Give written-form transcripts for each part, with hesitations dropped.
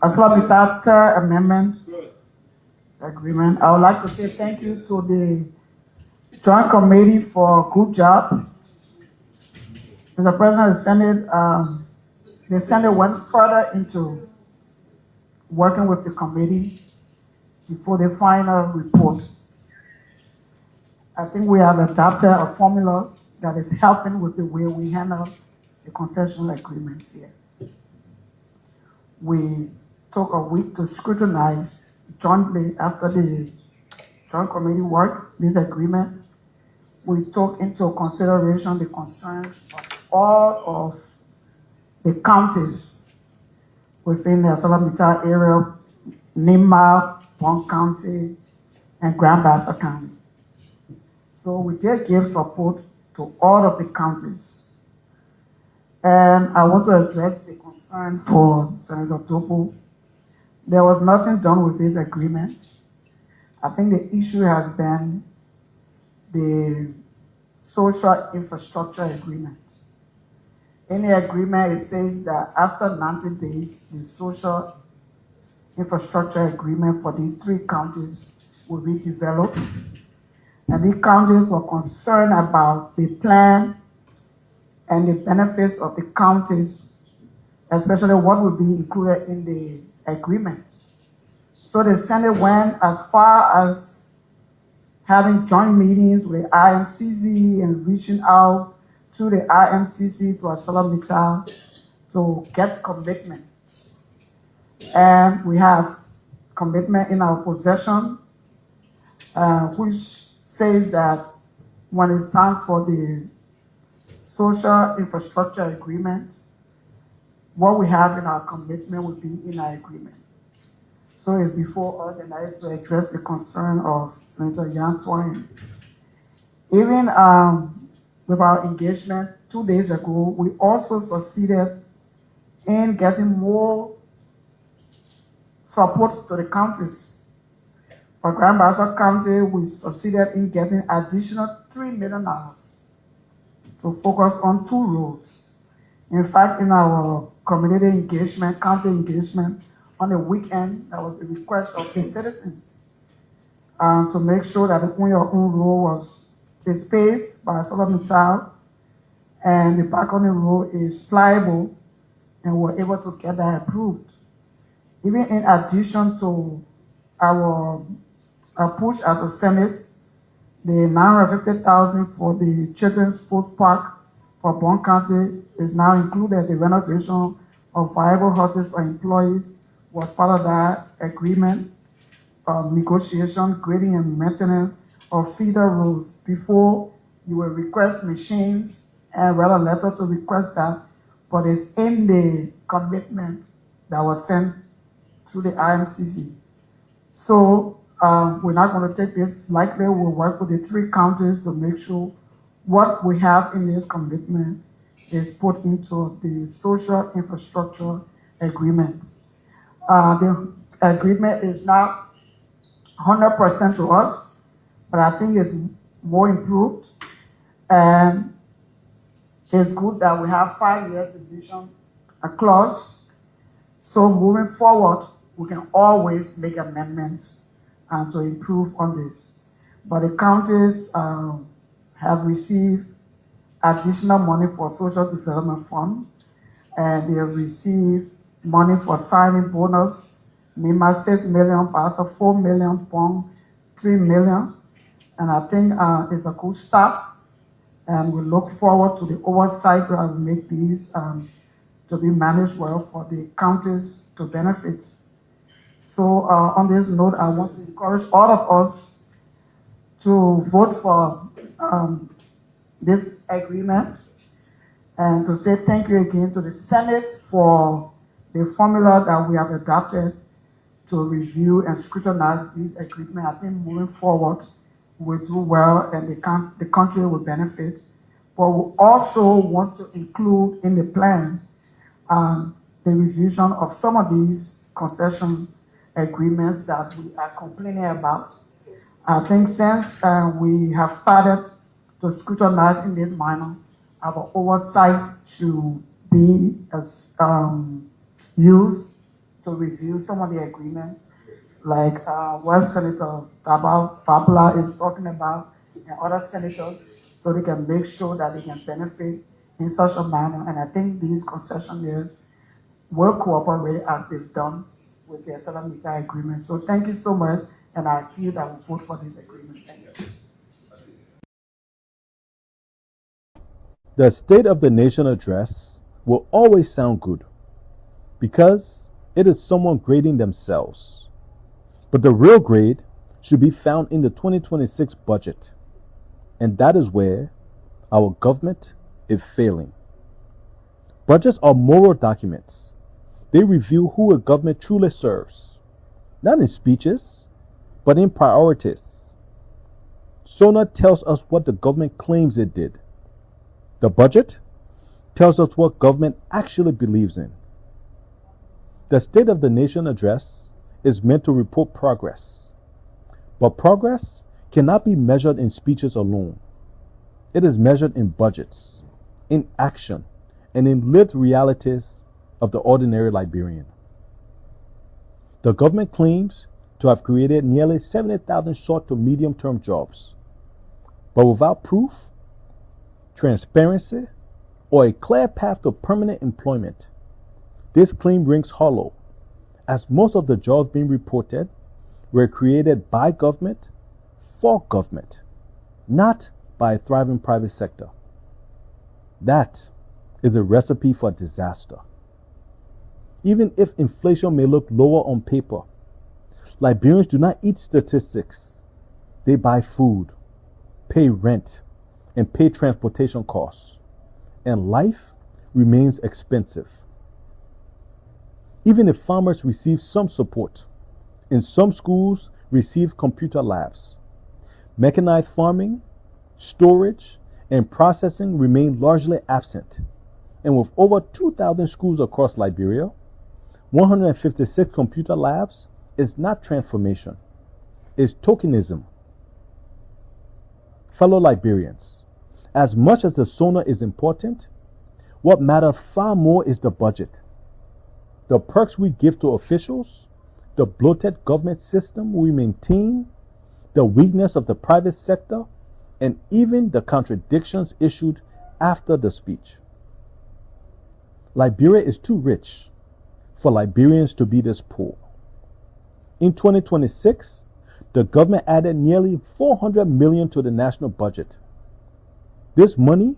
ArcelorMittal Third Amendment Agreement. I would like to say thank you to the Joint Committee for a good job. Mr. President, the Senate went further into working with the committee before the final report. I think we have adopted a formula that is helping with the way we handle the concession agreements here. We took a week to scrutinize jointly after the joint committee work this agreement. We took into consideration the concerns of all of the counties within the ArcelorMittal area, Nima, Bond County, and Grand Bassa County. So we did give support to all of the counties. And I want to address the concern for Senator Topo. There was nothing done with this agreement. I think the issue has been the social infrastructure agreement. In the agreement, it says that after 90 days, the social infrastructure agreement for these three counties will be developed. And the counties were concerned about the plan and the benefits of the counties, especially what would be included in the agreement. So the Senate went as far as having joint meetings with the IMCC and reaching out to the IMCC to ArcelorMittal to get commitments. And we have commitment in our possession, which says that when it's time for the social infrastructure agreement, what we have in our commitment will be in our agreement. So it's before us, and that is to address the concern of Senator Yan Twain. Even with our engagement 2 days ago, we also succeeded in getting more support to the counties. For Grand Bassa County, we succeeded in getting additional $3 million to focus on 2 roads. In fact, in our community engagement, county engagement, on the weekend, there was a request of the citizens to make sure that the Unyo road is paved by ArcelorMittal, and the back on the road is pliable, and we're able to get that approved. Even in addition to our push as a Senate, the $950,000 for the Children's Sports Park for Bond County is now included. The renovation of viable houses for employees was part of that agreement. Negotiation, grading, and maintenance of feeder roads. Before, you will request machines and write a letter to request that, but it's in the commitment that was sent to the IMCC. So we're not going to take this lightly. We'll work with the 3 counties to make sure what we have in this commitment is put into the social infrastructure agreement. The agreement is not 100% to us, but I think it's more improved. And it's good that we have 5 years revision clause. So moving forward, we can always make amendments to improve on this. But the counties have received additional money for social development fund, and they have received money for signing bonus, Nima 6 million, Bassa 4 million, Bond 3 million. And I think it's a good start, and we look forward to the oversight that will make these to be managed well for the counties to benefit. So on this note, I want to encourage all of us to vote for this agreement, and to say thank you again to the Senate for the formula that we have adopted to review and scrutinize this agreement. I think moving forward, we'll do well, and the country will benefit. But we also want to include in the plan the revision of some of these concession agreements that we are complaining about. I think since we have started to scrutinize in this manner, our oversight should be used to review some of the agreements, like what Senator Taba Fabula is talking about, and other senators, so they can make sure that they can benefit in such a manner. And I think these concessionaires will cooperate as they've done with the ArcelorMittal agreement. So thank you so much, and I feel that we vote for this agreement. Thank you. The State of the Nation address will always sound good because it is someone grading themselves. But the real grade should be found in the 2026 budget. And that is where our government is failing. Budgets are moral documents. They reveal who a government truly serves, not in speeches, but in priorities. SONA tells us what the government claims it did. The budget tells us what government actually believes in. The State of the Nation address is meant to report progress, but progress cannot be measured in speeches alone. It is measured in budgets, in action, and in lived realities of the ordinary Liberian. The government claims to have created nearly 70,000 short to medium-term jobs, but without proof, transparency, or a clear path to permanent employment, this claim rings hollow, as most of the jobs being reported were created by government for government, not by a thriving private sector. That is a recipe for disaster. Even if inflation may look lower on paper, Liberians do not eat statistics. They buy food, pay rent, and pay transportation costs, and life remains expensive. Even if farmers receive some support, and some schools receive computer labs, mechanized farming, storage, and processing remain largely absent. And with over 2,000 schools across Liberia, 156 computer labs is not transformation, it's tokenism. Fellow Liberians, as much as the SONA is important, what matters far more is the budget. The perks we give to officials, the bloated government system we maintain, the weakness of the private sector, and even the contradictions issued after the speech. Liberia is too rich for Liberians to be this poor. In 2026, the government added nearly $400 million to the national budget. This money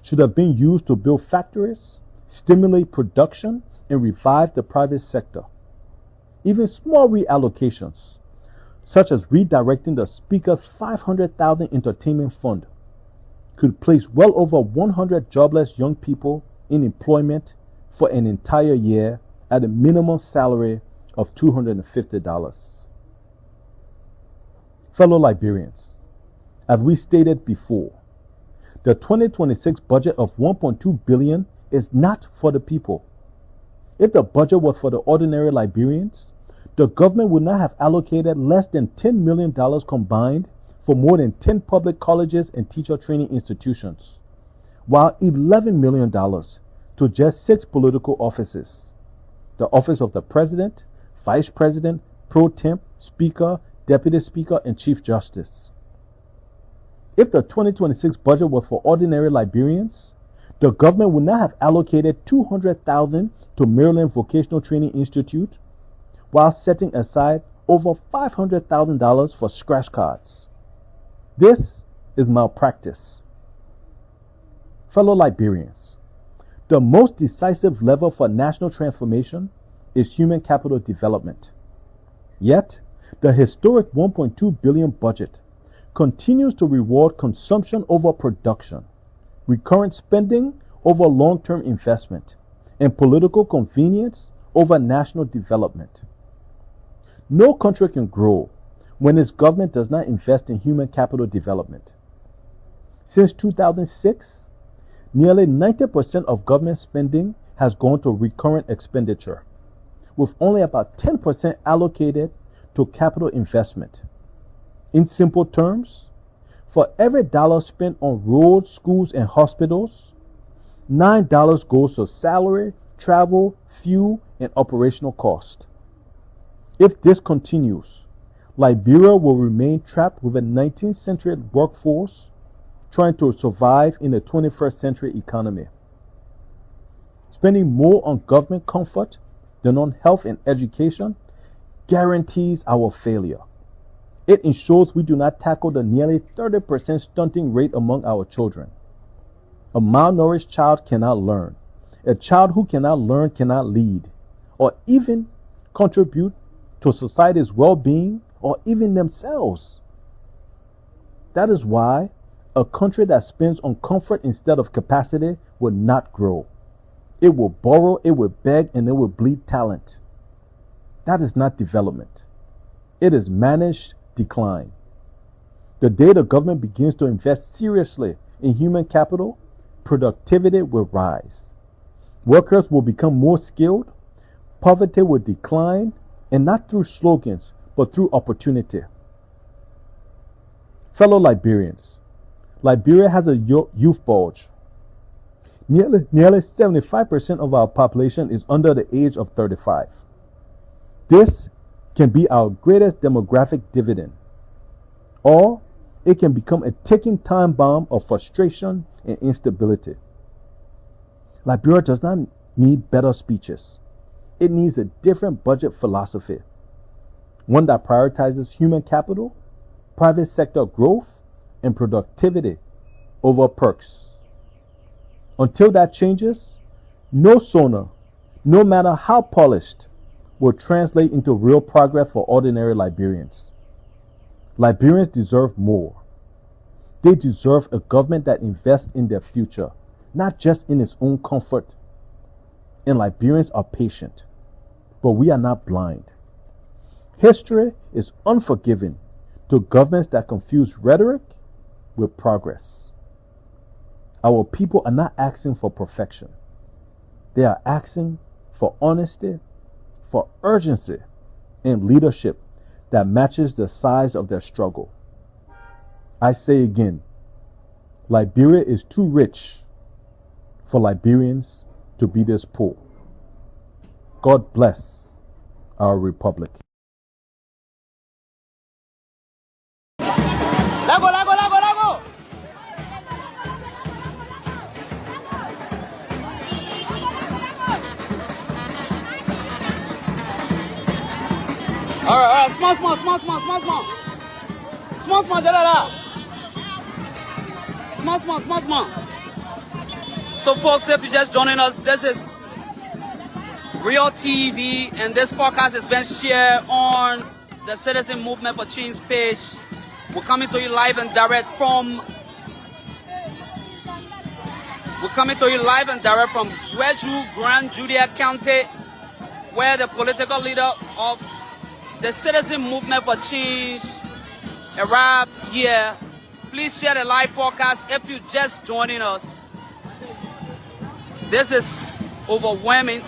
should have been used to build factories, stimulate production, and revive the private sector. Even small reallocations, such as redirecting the Speaker's $500,000 entertainment fund, could place well over 100 jobless young people in employment for an entire year at a minimum salary of $250. Fellow Liberians, as we stated before, the 2026 budget of $1.2 billion is not for the people. If the budget was for the ordinary Liberians, the government would not have allocated less than $10 million combined for more than 10 public colleges and teacher training institutions, while $11 million to just 6 political offices: the office of the President, Vice President, Pro Temp, Speaker, Deputy Speaker, and Chief Justice. If the 2026 budget was for ordinary Liberians, the government would not have allocated $200,000 to Maryland Vocational Training Institute, while setting aside over $500,000 for scratch cards. This is malpractice. Fellow Liberians, the most decisive lever for national transformation is human capital development. Yet, the historic $1.2 billion budget continues to reward consumption over production, recurrent spending over long-term investment, and political convenience over national development. No country can grow when its government does not invest in human capital development. Since 2006, nearly 90% of government spending has gone to recurrent expenditure, with only about 10% allocated to capital investment. In simple terms, for every dollar spent on roads, schools, and hospitals, $9 goes to salary, travel, fuel, and operational cost. If this continues, Liberia will remain trapped with a 19th century workforce trying to survive in the 21st century economy. Spending more on government comfort than on health and education guarantees our failure. It ensures we do not tackle the nearly 30% stunting rate among our children. A malnourished child cannot learn. A child who cannot learn cannot lead, or even contribute to society's well-being or even themselves. That is why a country that spends on comfort instead of capacity will not grow. It will borrow, it will beg, and it will bleed talent. That is not development. It is managed decline. The day the government begins to invest seriously in human capital, productivity will rise. Workers will become more skilled, poverty will decline, and not through slogans, but through opportunity. Fellow Liberians, Liberia has a youth bulge. Nearly 75% of our population is under the age of 35. This can be our greatest demographic dividend, or it can become a ticking time bomb of frustration and instability. Liberia does not need better speeches. It needs a different budget philosophy, one that prioritizes human capital, private sector growth, and productivity over perks. Until that changes, no SONA, no matter how polished, will translate into real progress for ordinary Liberians. Liberians deserve more. They deserve a government that invests in their future, not just in its own comfort. And Liberians are patient, but we are not blind. History is unforgiving to governments that confuse rhetoric with progress. Our people are not asking for perfection. They are asking for honesty, for urgency, and leadership that matches the size of their struggle. I say again, Liberia is too rich for Liberians to be this poor. God bless our republic. Lago. All right, small, small. So folks, if you're just joining us, this is Real TV, and this podcast has been shared on the Citizen Movement for Change page. We're coming to you live and direct from Zwedru, Grand Julia County, where the political leader of the Citizen Movement for Change arrived here. Please share the live podcast if you're just joining us. This is overwhelming.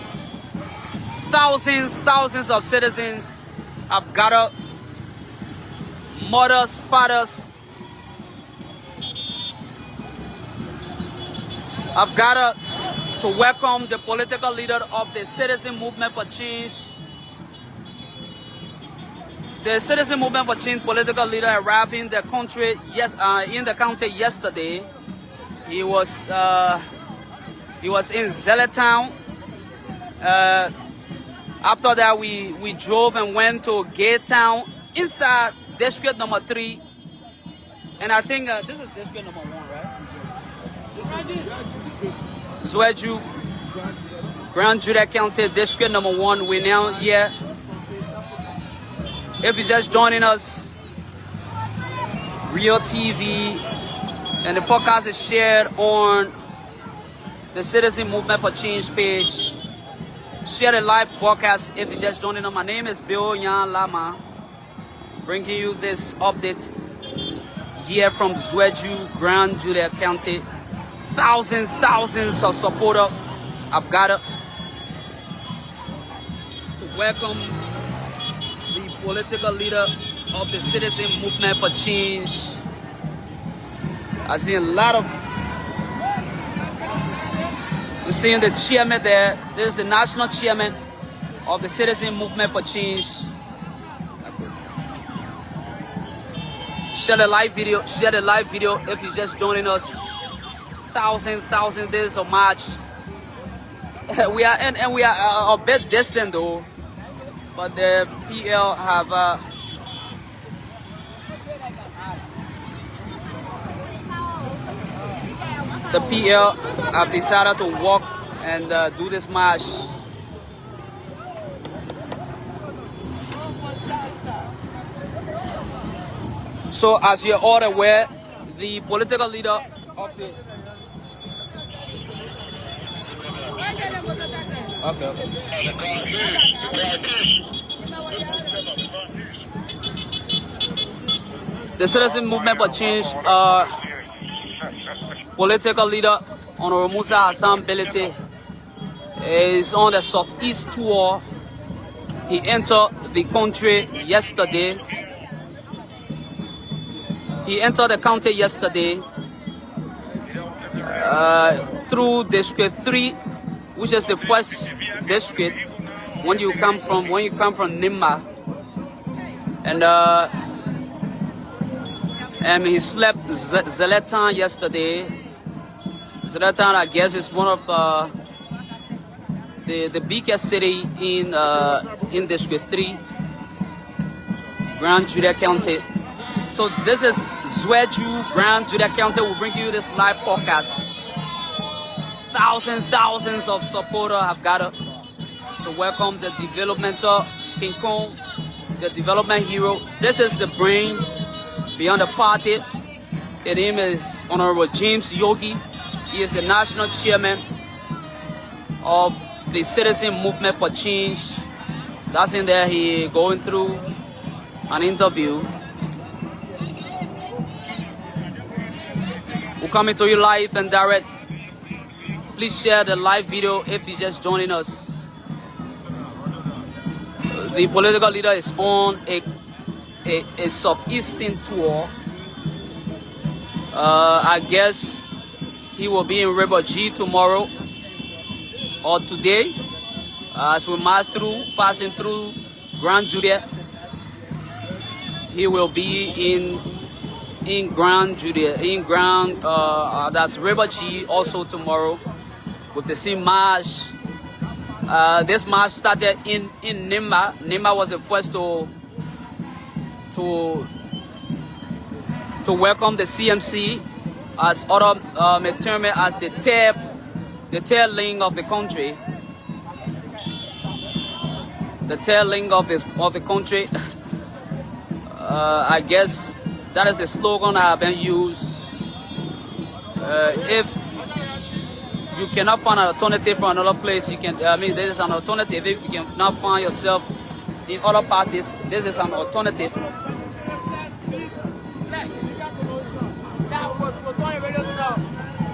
Thousands of citizens have gathered. Mothers, fathers have gathered to welcome the political leader of the Citizen Movement for Change. The Citizen Movement for Change political leader arrived in the country yesterday. He was in Zellatown. After that, we drove and went to Gate Town inside District number 3. And I think this is District number 1, right? Zwedru, Grand Julia County, District number 1. We're now here. If you're just joining us, Real TV, and the podcast is shared on the Citizen Movement for Change page. Share the live broadcast if you're just joining us. My name is Bill Yan Lama, bringing you this update here from Zwedru, Grand Julia County. Thousands of supporters have gathered to welcome the political leader of the Citizen Movement for Change. I see a lot of. We're seeing the chairman there. This is the national chairman of the Citizen Movement for Change. Share the live video. Share the live video if you're just joining us. Thousand days of march. We are and we are a bit distant though, but the PL have decided to walk and do this march. So as you're all aware, the political leader of the the Citizen Movement for Change political leader Honorable Musa Hassan Belete is on the Southeast tour. He entered the country yesterday. He entered the county yesterday through District 3, which is the first district when you come from Nimba, and he slept Zeletan yesterday. Zeletan, I guess, is one of the biggest city in District 3, Grand Juda County. So this is Zweju, Grand Juda County will bring you this live podcast. Thousands of supporters have gathered to welcome the developmental King Kong, the development hero. This is the brain beyond the party. His name is Honorable James Yogi. He is the national chairman of the Citizen Movement for Change. That's in there. He going through an interview. We're coming to you live and direct. Please share the live video if you're just joining us. The political leader is on a southeastern tour. I guess he will be in River G tomorrow or today as we march through, passing through Grand Juda. He will be in Grand Juda, that's River G also tomorrow with the same march. This march started in Nimba. Nimba was the first to welcome the CMC as other term it as the tail link of the country. The tail link of the country. I guess that is the slogan that have been used. If you cannot find an alternative from another place, you can. There is an alternative. If you cannot find yourself in other parties, this is an alternative.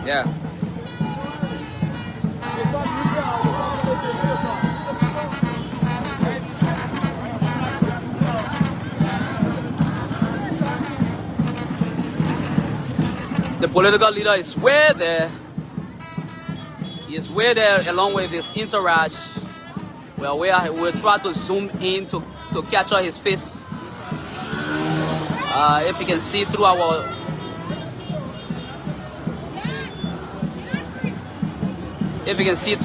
Yeah. The political leader is way there. He is way there along with his entourage. Well, we'll try to zoom in to capture his face. If you can see through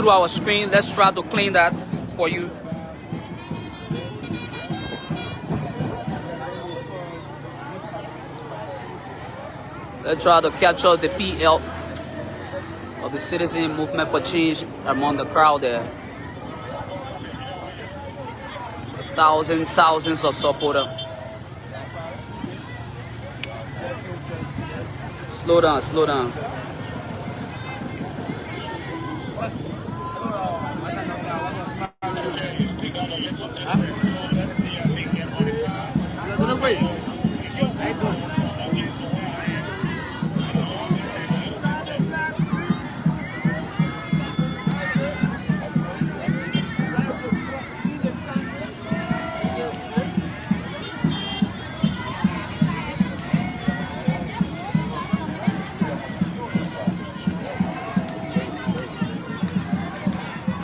our screen, let's try to clean that for you. Let's try to capture the PL of the Citizen Movement for Change among the crowd there. Thousands of supporters. Slow down.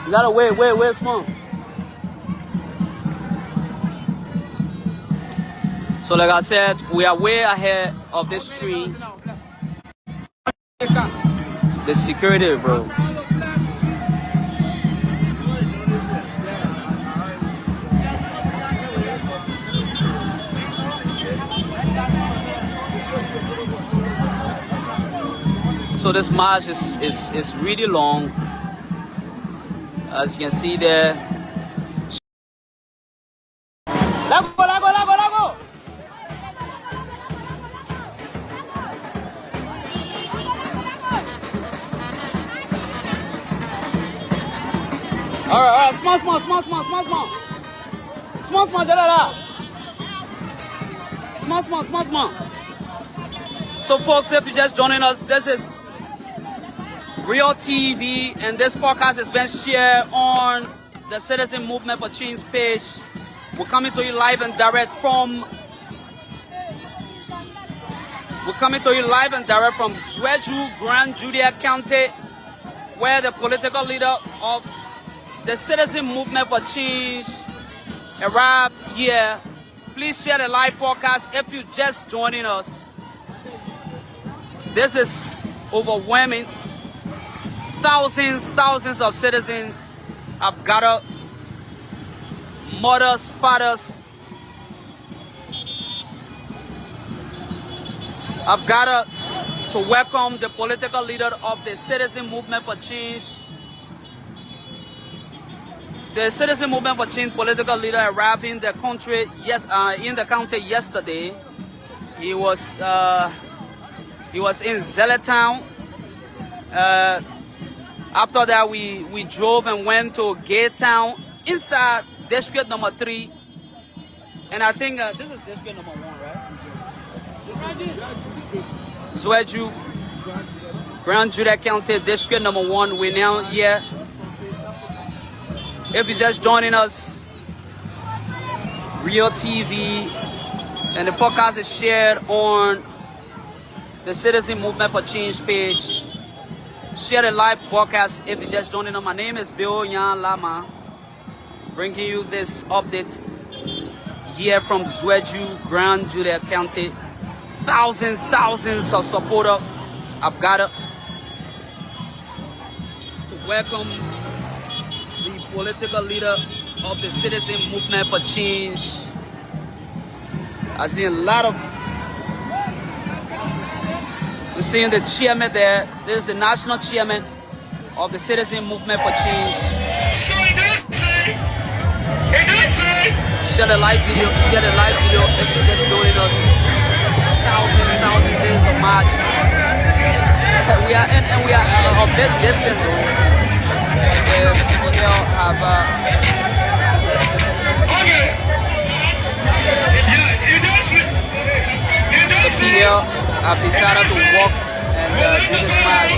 You gotta wait, small. So like I said, we are way ahead of this tree. The security, bro. So this march is really long. As you can see there. Lago. All right, small, small. So folks, if you're just joining us, this is Real TV, and this podcast has been shared on the Citizen Movement for Change page. We're coming to you live and direct from Zwedru, Grand Julia County, where the political leader of the Citizen Movement for Change arrived here. Please share the live podcast if you're just joining us. This is overwhelming. Thousands of citizens have gathered. Mothers, fathers have gathered to welcome the political leader of the Citizen Movement for Change. The Citizen Movement for Change political leader arrived in the country in the county yesterday. He was in Zelletown. After that, we drove and went to Gate Town inside district number 3. And I think this is district number 1, right? Zwedru, Grand Julia County, district number 1. We're now here. If you're just joining us, Real TV, and the podcast is shared on the Citizen Movement for Change page. Share the live broadcast if you're just joining us. My name is Bill Yan Lama, bringing you this update here from Zwedru, Grand Julia County. Thousands of supporters have gathered to welcome the political leader of the Citizen Movement for Change. I see a lot of. We're seeing the chairman there. There's the national chairman of the Citizen Movement for Change. Share the live video if you're just joining us. Thousands days of march. We are a bit distant though. People there have I've decided to walk and do this march.